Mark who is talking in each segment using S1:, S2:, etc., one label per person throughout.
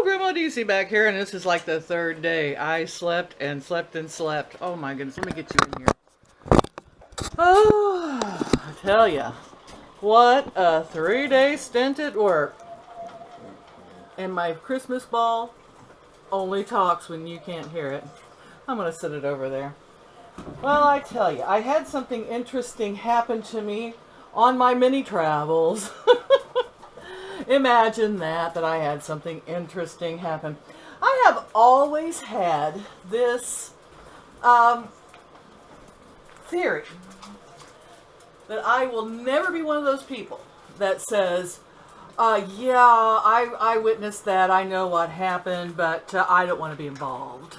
S1: Grandma DC back here, and this is like the third day. I slept and slept and slept. Oh my goodness, let me get you in here. Oh, I tell ya, what a 3-day stint at work. And my Christmas ball only talks when you can't hear it. I'm going to set it over there. Well, I tell you, I had something interesting happen to me on my mini travels. Imagine that I had something interesting happen. I have always had this theory that I will never be one of those people that says, yeah, I witnessed that, I know what happened, but I don't want to be involved.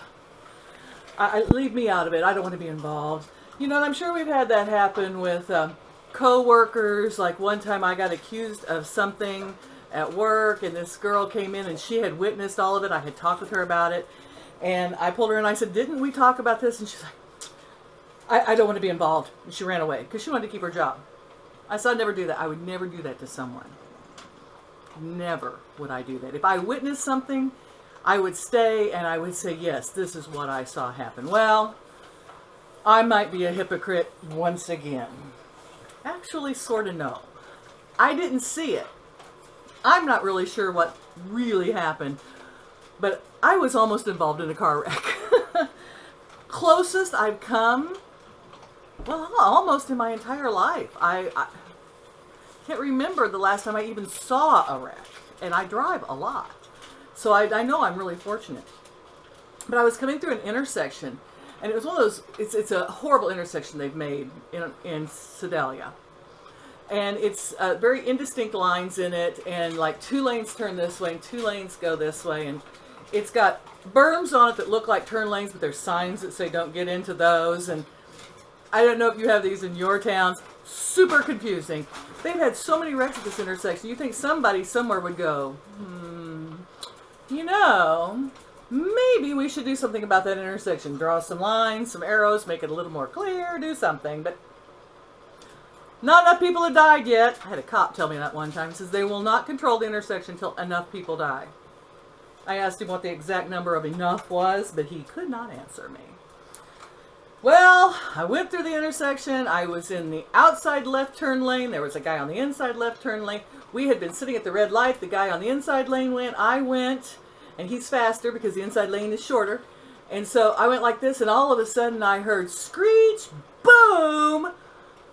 S1: Leave me out of it, I don't want to be involved. You know, and I'm sure we've had that happen with co-workers. Like one time I got accused of something at work, and this girl came in and she had witnessed all of it. I had talked with her about it, and I pulled her and I said, didn't we talk about this? And she's like, I don't want to be involved. And she ran away because she wanted to keep her job. I said, I'd never do that. I would never do that to someone. Never would I do that. If I witnessed something, I would stay and I would say, yes, this is what I saw happen. Well, I might be a hypocrite once again. Actually, sort of no. I didn't see it. I'm not really sure what really happened, but I was almost involved in a car wreck. Closest I've come, well, almost in my entire life. I can't remember the last time I even saw a wreck, and I drive a lot. So I know I'm really fortunate. But I was coming through an intersection, and it was one of those, it's a horrible intersection they've made in Sedalia. And it's very indistinct lines in it, and like 2 lanes turn this way and 2 lanes go this way, and it's got berms on it that look like turn lanes, but there's signs that say don't get into those. And I don't know if you have these in your towns. Super confusing. They've had so many wrecks at this intersection. You think somebody somewhere would go, you know, maybe we should do something about that intersection. Draw some lines, some arrows, make it a little more clear, do something. But not enough people have died yet. I had a cop tell me that one time. He says they will not control the intersection until enough people die. I asked him what the exact number of enough was, but he could not answer me. Well, I went through the intersection. I was in the outside left turn lane. There was a guy on the inside left turn lane. We had been sitting at the red light. The guy on the inside lane went. I went, and he's faster because the inside lane is shorter. And so I went like this, and all of a sudden I heard screech, boom!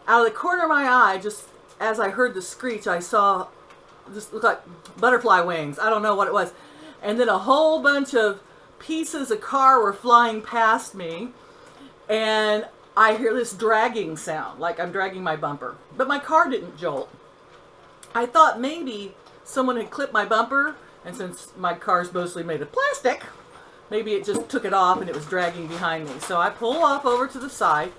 S1: Out of the corner of my eye, just as I heard the screech, I saw, just looked like butterfly wings. I don't know what it was. And then a whole bunch of pieces of car were flying past me. And I hear this dragging sound, like I'm dragging my bumper. But my car didn't jolt. I thought maybe someone had clipped my bumper, and since my car's mostly made of plastic, maybe it just took it off and it was dragging behind me. So I pull off over to the side,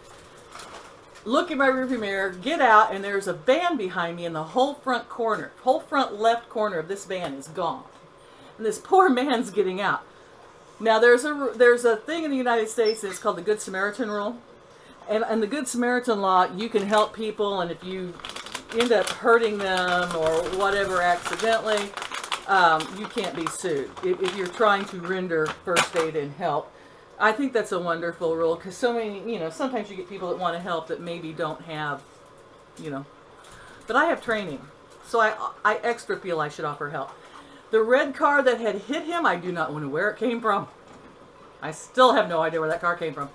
S1: look in my rearview mirror, get out, and there's a van behind me, and the whole front corner, whole front left corner of this van is gone. And this poor man's getting out. Now there's a thing in the United States, and it's called the Good Samaritan rule. And the Good Samaritan law, you can help people, and if you end up hurting them or whatever accidentally, you can't be sued if you're trying to render first aid and help. I think that's a wonderful rule, because so many, you know, sometimes you get people that want to help that maybe don't have, you know. But I have training, so I extra feel I should offer help. The red car that had hit him, I do not know where it came from. I still have no idea where that car came from.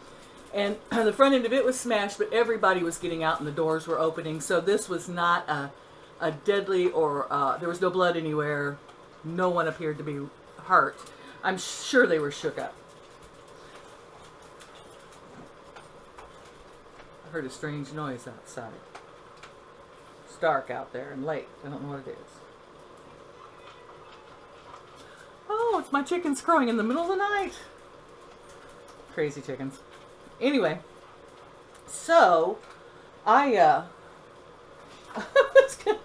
S1: And the front end of it was smashed, but everybody was getting out and the doors were opening. So this was not a deadly or there was no blood anywhere. No one appeared to be hurt. I'm sure they were shook up. I heard a strange noise outside. It's dark out there and late. I don't know what it is. Oh, it's my chickens crowing in the middle of the night. Crazy chickens. Anyway, so I was gonna,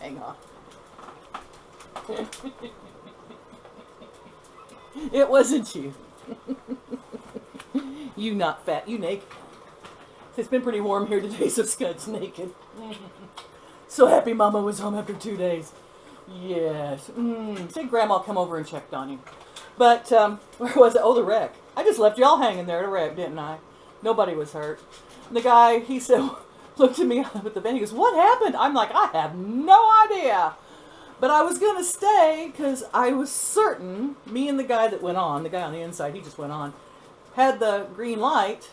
S1: hang on. It wasn't you. You not fat, you naked. It's been pretty warm here today, so Scud's naked. So happy Mama was home after 2 days. Yes. Say Grandma come over and checked on you. But, where was it? Oh, the wreck. I just left y'all hanging there at a wreck, didn't I? Nobody was hurt. And the guy, he said, looked at me up at the van. He goes, what happened? I'm like, I have no idea. But I was going to stay because I was certain, me and the guy that went on, the guy on the inside, he just went on, had the green light.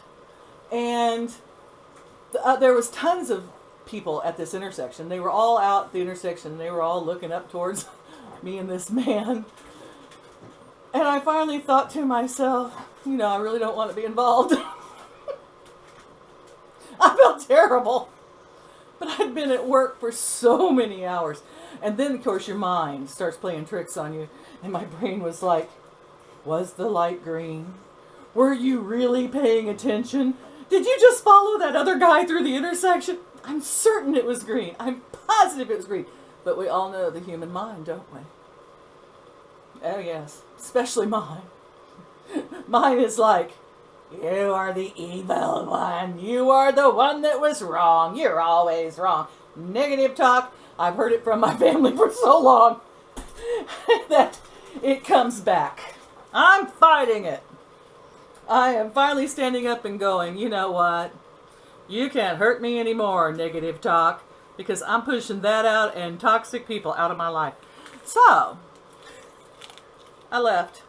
S1: And there was tons of people at this intersection. They were all out at the intersection. They were all looking up towards me and this man. And I finally thought to myself, you know, I really don't want to be involved. I felt terrible. But I'd been at work for so many hours. And then, of course, your mind starts playing tricks on you. And my brain was like, was the light green? Were you really paying attention? Did you just follow that other guy through the intersection? I'm certain it was green. I'm positive it was green. But we all know the human mind, don't we? Oh, yes. Especially mine. Mine is like, you are the evil one. You are the one that was wrong. You're always wrong. Negative talk. I've heard it from my family for so long that it comes back. I'm fighting it. I am finally standing up and going, you know what? You can't hurt me anymore, negative talk, because I'm pushing that out and toxic people out of my life. So, I left.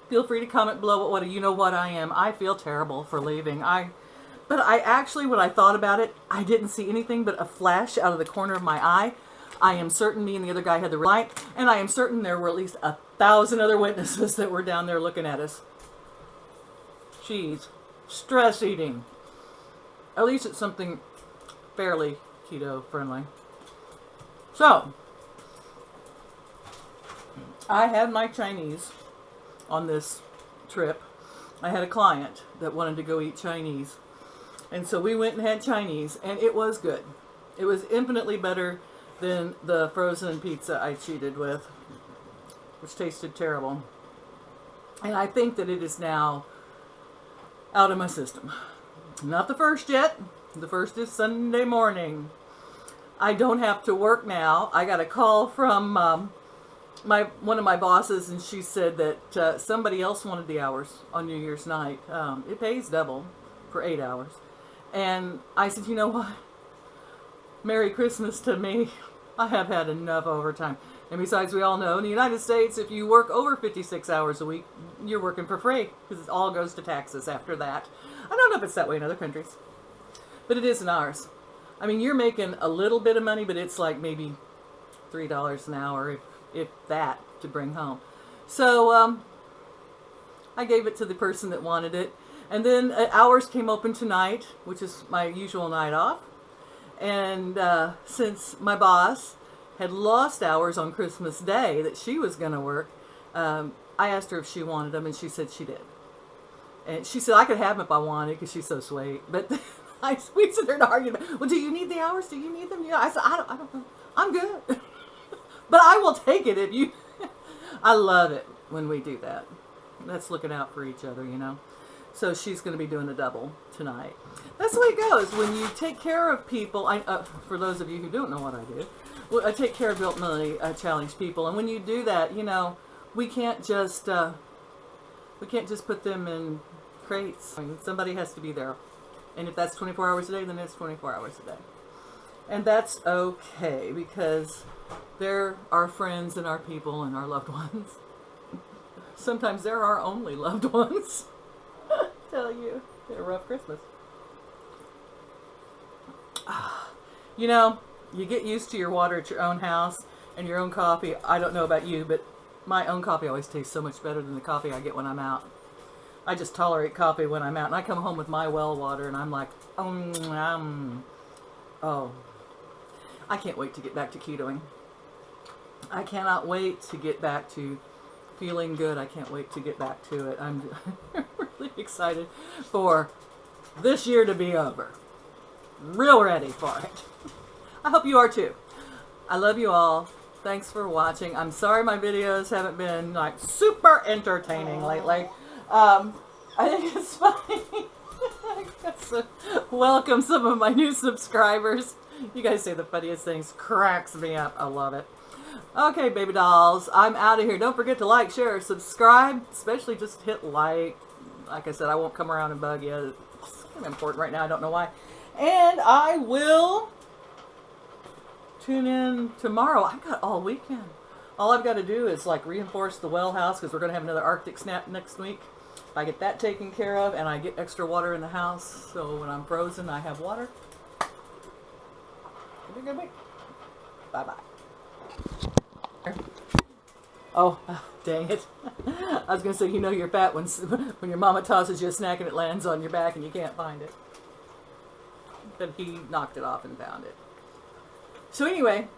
S1: Feel free to comment below what you know what I am. I feel terrible for leaving. But I actually, when I thought about it, I didn't see anything but a flash out of the corner of my eye. I am certain me and the other guy had the light, and I am certain there were at least 1,000 other witnesses that were down there looking at us. Jeez. Stress eating. At least it's something fairly keto friendly. So, I had my Chinese on this trip. I had a client that wanted to go eat Chinese. And so we went and had Chinese, and it was good. It was infinitely better than the frozen pizza I cheated with, which tasted terrible. And I think that it is now out of my system. Not the first yet. The first is Sunday morning. I don't have to work now. I got a call from one of my bosses, and she said that somebody else wanted the hours on New Year's night. It pays double for 8 hours. And I said, you know what? Merry Christmas to me. I have had enough overtime. And besides, we all know in the United States, if you work over 56 hours a week, you're working for free, because it all goes to taxes after that. I don't know if it's that way in other countries, but it is in ours. I mean, you're making a little bit of money, but it's like maybe $3 an hour, if that, to bring home. So I gave it to the person that wanted it. And then hours came open tonight, which is my usual night off. And since my boss had lost hours on Christmas Day that she was going to work, I asked her if she wanted them, and she said she did. And she said I could have them if I wanted, because she's so sweet. But we sit there and argue about, well, do you need the hours? Do you need them? Yeah. I said, I don't know. I'm good. But I will take it if you... I love it when we do that. That's looking out for each other, you know. So she's going to be doing a double tonight. That's the way it goes. When you take care of people, for those of you who don't know what I do, well, I take care of developmentally challenged people. And when you do that, you know, we can't just put them in crates. I mean, somebody has to be there. And if that's 24 hours a day, then it's 24 hours a day. And that's okay, because they're our friends and our people and our loved ones. Sometimes they're our only loved ones. I tell you, it's a rough Christmas. You know, you get used to your water at your own house and your own coffee. I don't know about you, but my own coffee always tastes so much better than the coffee I get when I'm out. I just tolerate coffee when I'm out. And I come home with my well water and I'm like, oh, I can't wait to get back to ketoing. I cannot wait to get back to feeling good. I can't wait to get back to it. I'm really excited for this year to be over. Real ready for it. I hope you are too. I love you all. Thanks for watching. I'm sorry my videos haven't been like super entertaining lately. I think it's funny. I guess, welcome some of my new subscribers. You guys say the funniest things. Cracks me up. I love it. Okay, baby dolls, I'm out of here. Don't forget to like, share, subscribe. Especially just hit like. Like I said, I won't come around and bug you. It's kind of important right now. I don't know why. And I will tune in tomorrow. I've got all weekend. All I've got to do is like reinforce the well house because we're going to have another Arctic snap next week. If I get that taken care of and I get extra water in the house, so when I'm frozen, I have water. Have a good week. Bye-bye. Oh, dang it. I was going to say, you know you're fat when your mama tosses you a snack and it lands on your back and you can't find it. But he knocked it off and found it. So anyway,